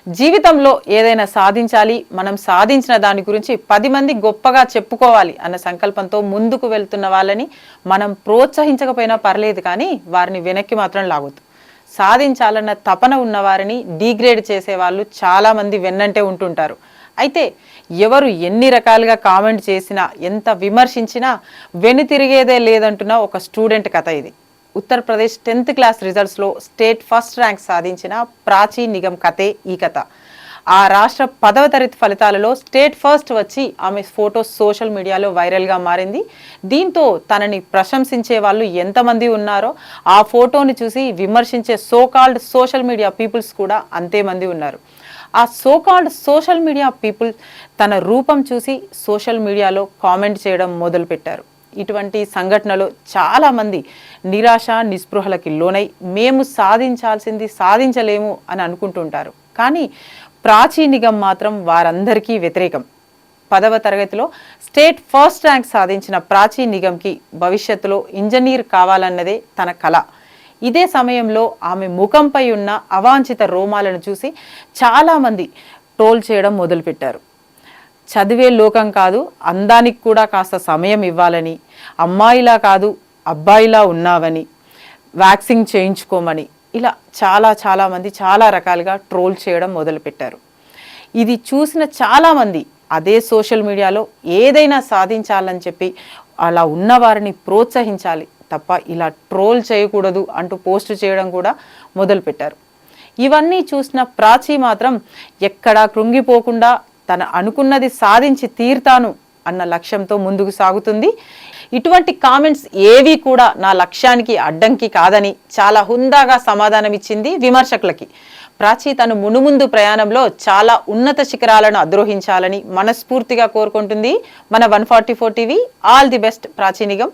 జీవితంలో ఏదైనా సాధించాలి, మనం సాధించిన దాని గురించి 10 మంది గొప్పగా చెప్పుకోవాలి అన్న సంకల్పంతో ముందుకు వెళ్తున్న వాళ్ళని మనం ప్రోత్సహించకపోయినా పర్లేదు, కానీ వారిని వెనక్కి మాత్రం లాగొద్దు. సాధించాలన్న తపన ఉన్న వారిని డీగ్రేడ్ చేసే వాళ్ళు చాలామంది వెన్నంటే ఉంటుంటారు. అయితే ఎవరు ఎన్ని రకాలుగా కామెంట్ చేసినా, ఎంత విమర్శించినా వెనుతిరిగేదే లేదంటున్న ఒక స్టూడెంట్ కథ ఇది. ఉత్తరప్రదేశ్ 10th క్లాస్ రిజల్ట్స్లో స్టేట్ ఫస్ట్ ర్యాంక్ సాధించిన ప్రాచీ నిగమ్ కథే ఈ కథ. ఆ రాష్ట్ర 10వ తరగతి ఫలితాలలో స్టేట్ ఫస్ట్ వచ్చి ఆమె ఫోటో సోషల్ మీడియాలో వైరల్గా మారింది. దీంతో తనని ప్రశంసించే వాళ్ళు ఎంతమంది ఉన్నారో ఆ ఫోటోని చూసి విమర్శించే సోకాల్డ్ సోషల్ మీడియా పీపుల్స్ కూడా అంతేమంది ఉన్నారు. ఆ సోకాల్డ్ సోషల్ మీడియా పీపుల్ తన రూపం చూసి సోషల్ మీడియాలో కామెంట్ చేయడం మొదలుపెట్టారు. ఇటువంటి సంఘటనలు చాలామంది నిరాశ నిస్పృహలకి లోనై మేము సాధించాల్సింది సాధించలేము అని అనుకుంటుంటారు. కానీ ప్రాచీ నిగమ్ మాత్రం వారందరికీ వ్యతిరేకం. 10వ తరగతిలో స్టేట్ ఫస్ట్ ర్యాంక్ సాధించిన ప్రాచీ నిగమ్కి భవిష్యత్తులో ఇంజనీర్ కావాలన్నదే తన కల. ఇదే సమయంలో ఆమె ముఖంపై ఉన్న అవాంఛిత రోమాలను చూసి చాలామంది ట్రోల్ చేయడం మొదలుపెట్టారు. చదివే లోకం కాదు, అందానికి కూడా కాస్త సమయం ఇవ్వాలని, అమ్మాయిలా కాదు అబ్బాయిలా ఉన్నావని, వ్యాక్సింగ్ చేయించుకోమని, ఇలా చాలామంది చాలా రకాలుగా ట్రోల్ చేయడం మొదలుపెట్టారు. ఇది చూసిన చాలామంది అదే సోషల్ మీడియాలో ఏదైనా సాధించాలని చెప్పి అలా ఉన్నవారిని ప్రోత్సహించాలి తప్ప ఇలా ట్రోల్ చేయకూడదు అంటూ పోస్ట్ చేయడం కూడా మొదలుపెట్టారు. ఇవన్నీ చూసిన ప్రాచీ మాత్రం ఎక్కడా కృంగిపోకుండా తను అనుకున్నది సాధించి తీరుతాను అన్న లక్ష్యంతో ముందుకు సాగుతుంది. ఇటువంటి కామెంట్స్ ఏవి కూడా నా లక్ష్యానికి అడ్డంకి కాదని చాలా హుందాగా సమాధానం ఇచ్చింది విమర్శకులకి. ప్రాచీ తను మునుముందు ప్రయాణంలో చాలా ఉన్నత శిఖరాలను అధిరోహించాలని మనస్ఫూర్తిగా కోరుకుంటుంది. మన 144 TV. All the best Prachi Nigam.